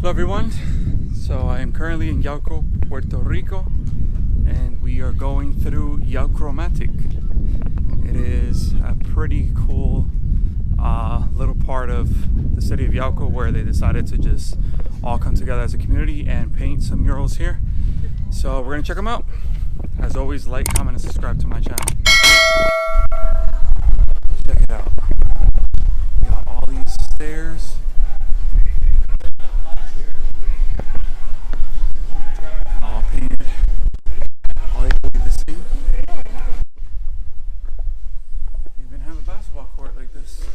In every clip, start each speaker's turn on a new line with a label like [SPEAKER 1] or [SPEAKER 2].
[SPEAKER 1] Hello everyone, so I am currently in Yauco, Puerto Rico, and we are going through Yaucromatic. It is a pretty cool little part of the city of Yauco where they decided to just all come together as a community and paint some murals here. So we're gonna check them out. As always, like, comment, and subscribe to my channel. Check it out. We got all these stairs. All painted. All equally the same. You even have a basketball court like this.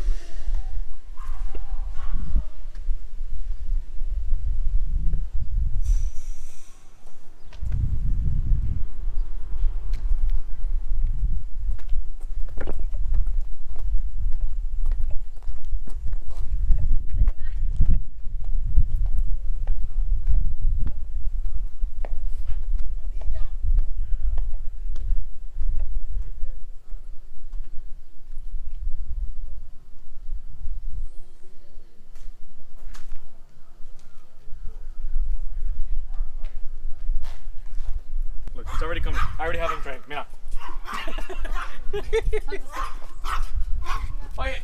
[SPEAKER 2] Look, it's already coming. I already have him trained. Mira. Oye.